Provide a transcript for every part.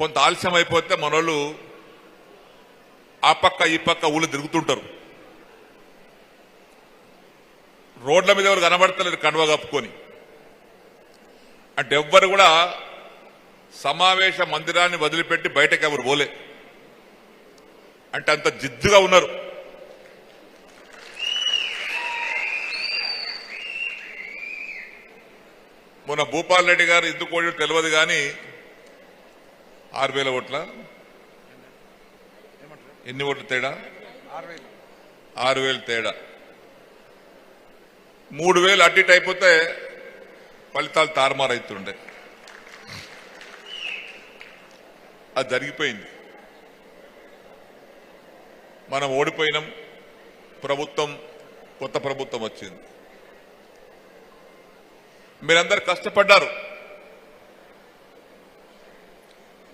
కొంత ఆలస్యం అయిపోతే మనోళ్ళు ఆ పక్క ఈ పక్క ఊళ్ళు తిరుగుతుంటారు. రోడ్ల మీద ఎవరు కనబడతలేరు కండువా కప్పుకొని. అంటే ఎవ్వరు కూడా సమావేశ మందిరాన్ని వదిలిపెట్టి బయటకు ఎవరు పోలే. అంటే అంత జిద్దుగా ఉన్నారు. మొన్న భూపాల్ రెడ్డి గారు ఎందుకు ఓడి తెలియదు కానీ 6,000 ఓట్ల ఎన్ని ఓట్ల తేడా? 6,000 తేడా. 3,000 అటు ఇటు అయిపోతే ఫలితాలు తారుమారైతుండే. అది జరిగిపోయింది. మనం ఓడిపోయినాం. ప్రభుత్వం కొత్త ప్రభుత్వం వచ్చింది. మీరందరూ కష్టపడ్డారు.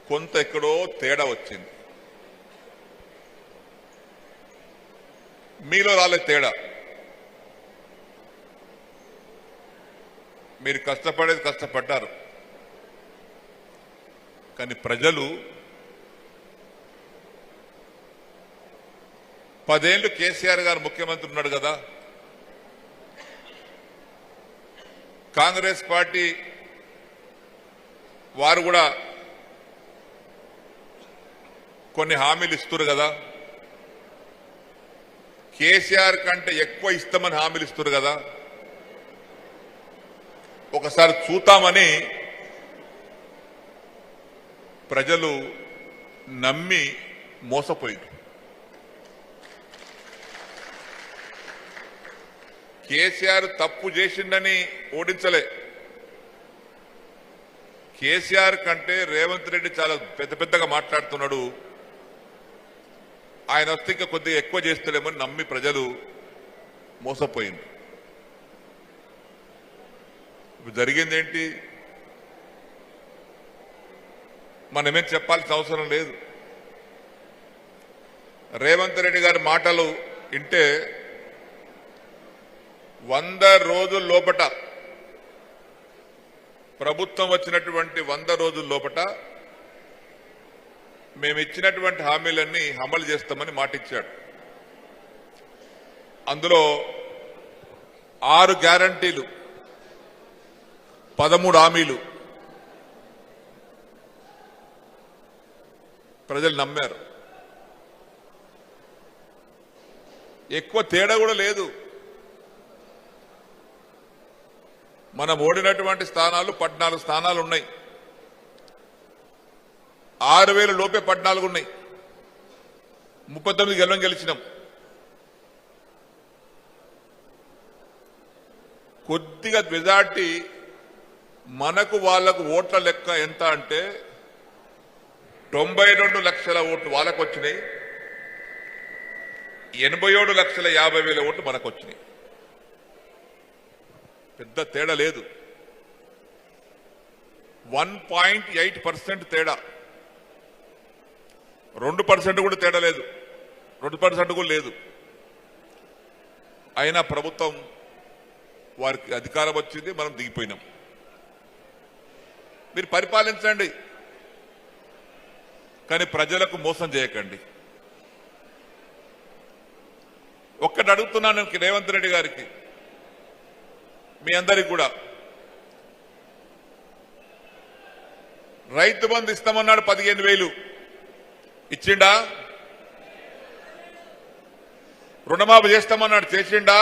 కొంత ఎక్కడో తేడా వచ్చింది. మీలో రాలే తేడా. మీరు కష్టపడేది కష్టపడ్డారు. కానీ ప్రజలు 10 ఏళ్లు కేసీఆర్ గారు ముఖ్యమంత్రి ఉన్నాడు కదా. కాంగ్రెస్ పార్టీ వారు కూడా కొన్ని హామీలు ఇస్తున్నారు కదా. కేసీఆర్ కంటే ఎక్కువ ఇస్తామని హామీలు ఇస్తున్నారు కదా. ఒకసారి చూద్దామని ప్రజలు నమ్మి మోసపోయారు. కేసీఆర్ తప్పు చేసిండని ఓడించలే. కేసీఆర్ కంటే రేవంత్ రెడ్డి చాలా పెద్ద పెద్దగా మాట్లాడుతున్నాడు. ఆయన వస్తే ఇంకా కొద్దిగా ఎక్కువ చేస్తాడేమని నమ్మి ప్రజలు మోసపోయింది. ఇప్పుడు జరిగిందేంటి? మనమేం చెప్పాల్సిన అవసరం లేదు. రేవంత్ రెడ్డి గారి మాటలు వింటే 100 రోజుల లోపట, ప్రభుత్వం వచ్చినటువంటి 100 రోజుల లోపట మేము ఇచ్చినటువంటి హామీలన్నీ అమలు చేస్తామని మాటిచ్చాడు. అందులో 6 గ్యారంటీలు, 13 హామీలు ప్రజలు నమ్మారు. ఎక్కువ తేడా కూడా లేదు. మనం ఓడినటువంటి స్థానాలు 14 స్థానాలు ఉన్నాయి. 6,000 లోపే 14 ఉన్నాయి. 39 గెలిచినాం. కొద్దిగా మెజార్టీ మనకు వాళ్లకు ఓట్ల లెక్క ఎంత అంటే 92 లక్షల ఓట్లు వాళ్ళకు వచ్చినాయి. 87,50,000 ఓట్లు మనకు వచ్చినాయి. పెద్ద తేడా లేదు. 1.8% తేడా. 2% కూడా తేడా లేదు. 2% కూడా లేదు. అయినా ప్రభుత్వం వారికి అధికారం వచ్చింది, మనం దిగిపోయినాం. మీరు పరిపాలించండి, కానీ ప్రజలకు మోసం చేయకండి. ఒక్కటి అడుగుతున్నాను రేవంత్ రెడ్డి గారికి, మీ అందరికి కూడా. రైతు బంధు ఇస్తామన్నాడు, 15,000 ఇచ్చిండా? రుణమాఫీ చేస్తామన్నాడు, చేసిండా?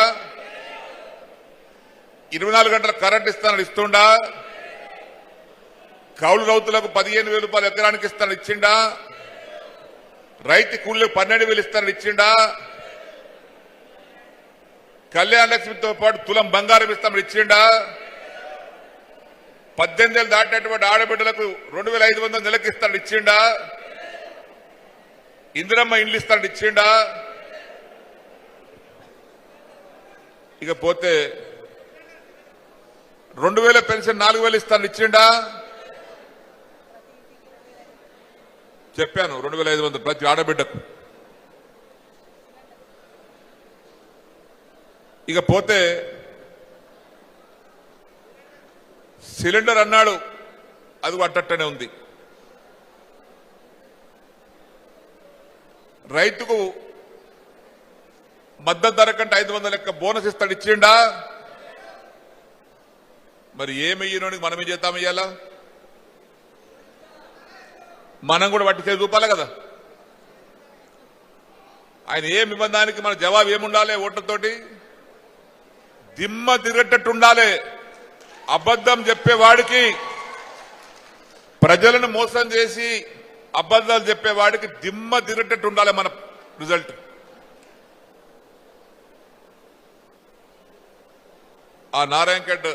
24 గంటల కరెంట్ ఇస్తానని ఇస్తుండా? కౌలు రైతులకు 15,000 రూపాయలు ఎకరానికి ఇస్తానని ఇచ్చిండా? రైతు కూలీలకు 12,000 ఇస్తానని ఇచ్చిండా? కళ్యాణ లక్ష్మితో పాటు తులం బంగారం ఇస్తామని ఇచ్చిండా? 18 ఏళ్ళు దాటినటువంటి ఆడబిడ్డలకు 2,500 నెలకి ఇస్తానని ఇచ్చిండా? ఇందిరమ్మ ఇండ్లు ఇస్తానని ఇచ్చిండా? ఇకపోతే 2,000 పెన్షన్ 4,000 ఇస్తానని ఇచ్చిండా? చెప్పాను, 2,500 ప్రతి ఆడబిడ్డకు. ఇకపోతే సిలిండర్ అన్నాడు, అది అట్టనే ఉంది. రైతుకు మద్దతు ధర కంటే 500 లెక్క బోనస్ ఇస్తాడు, ఇచ్చిండా? మరి ఏమి ఇయ్యనోనికి మనం ఏం చేద్దాం? ఇయ్యాలా మనం కూడా పట్టి చూపాలి కదా. ఆయన ఏమి ఇబ్బందానికి మన జవాబు ఏముండాలి? ఓట్లతోటి దిమ్మ తిరగట్టట్టు ఉండాలి. అబద్ధం చెప్పేవాడికి, ప్రజలను మోసం చేసి అబద్ధాలు చెప్పేవాడికి దిమ్మ తిరగట్టట్టు ఉండాలి మన రిజల్ట్. ఆ నారాయణఖేడ్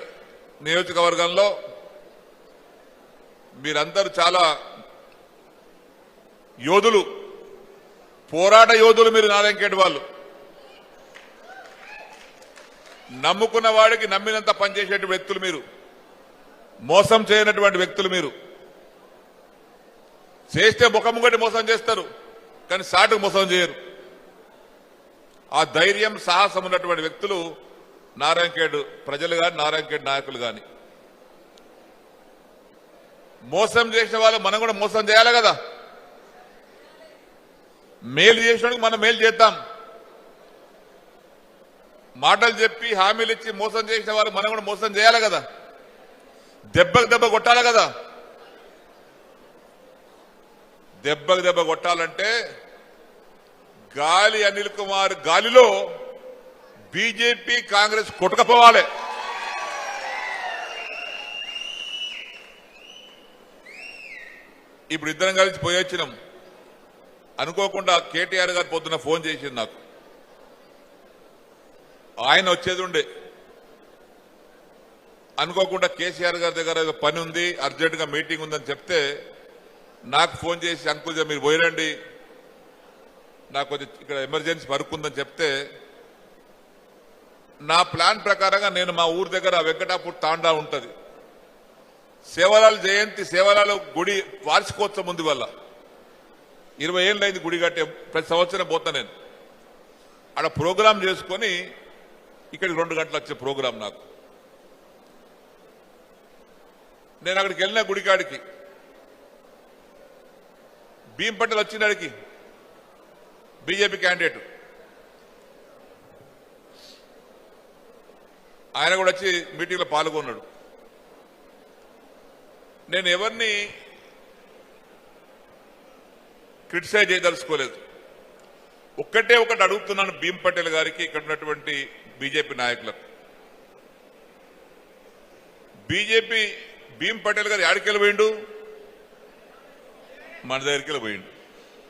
నియోజకవర్గంలో మీరందరూ చాలా యోధులు, పోరాట యోధులు మీరు. నారాయణఖేడ్ వాళ్ళు నమ్ముకున్న వాడికి నమ్మినంత పనిచేసేటువంటి వ్యక్తులు మీరు, మోసం చేయనటువంటి వ్యక్తులు మీరు. చేస్తే ముఖముగటి మోసం చేస్తారు, కానీ సాటుకు మోసం చేయరు. ఆ ధైర్యం, సాహసం ఉన్నటువంటి వ్యక్తులు నారాయణఖేడ్ ప్రజలు కానీ, నారాయణఖేడ్ నాయకులు కానీ. మోసం చేసిన వాళ్ళు మనం కూడా మోసం చేయాలి కదా. మేలు చేసినోడికి మనం మేలు చేద్దాం. మాటలు చెప్పి హామీలు ఇచ్చి మోసం చేసిన వాళ్ళు మనం కూడా మోసం చేయాలి కదా. దెబ్బకు దెబ్బ కొట్టాలి కదా. దెబ్బకు దెబ్బ కొట్టాలంటే గాలి అనిల్ కుమార్ గాలిలో బీజేపీ కాంగ్రెస్ కొట్టుకపోవాలి. ఇప్పుడు ఇద్దరం కలిసి పోయొచ్చినాం. అనుకోకుండా కేటీఆర్ గారు పొద్దున ఫోన్ చేసింది నాకు. ఆయన వచ్చేది ఉండే, అనుకోకుండా కేసీఆర్ గారి దగ్గర ఏదో పని ఉంది, అర్జెంటుగా మీటింగ్ ఉందని చెప్తే నాకు ఫోన్ చేసి, అంకుల్ మీరు పోయిరండి, నాకు కొంచెం ఇక్కడ ఎమర్జెన్సీ వర్క్ ఉందని చెప్తే, నా ప్లాన్ ప్రకారంగా నేను మా ఊరు దగ్గర వెంకటాపూర్ తాండా ఉంటుంది, సేవలాల్ జయంతి, సేవలాల్ గుడి వార్షికోత్సవం ఉంది. వల్ల 20 ఏళ్ళు అయింది గుడి కట్టే. ప్రతి సంవత్సరం పోతా నేను. ఆడ ప్రోగ్రాం చేసుకొని ఇక్కడికి 2 గంటలు వచ్చే ప్రోగ్రాం నాకు. నేను అక్కడికి వెళ్ళిన గుడికాడికి భీంపట్టెలు వచ్చినాడికి బీజేపీ క్యాండిడేట్ ఆయన కూడా వచ్చి మీటింగ్లో పాల్గొన్నాడు. నేను ఎవరిని క్రిటిసైజ్ చేయదలుచుకోలేదు. ఒకటి అడుగుతున్నాను భీమ్ పటేల్ గారికి, ఇక్కడ ఉన్నటువంటి బీజేపీ నాయకులకు. బీజేపీ భీమ్ పటేల్ గారు ఎక్కడికి వెళ్ళిపోయిండు? మన దగ్గరికి వెళ్ళిపోయిండు.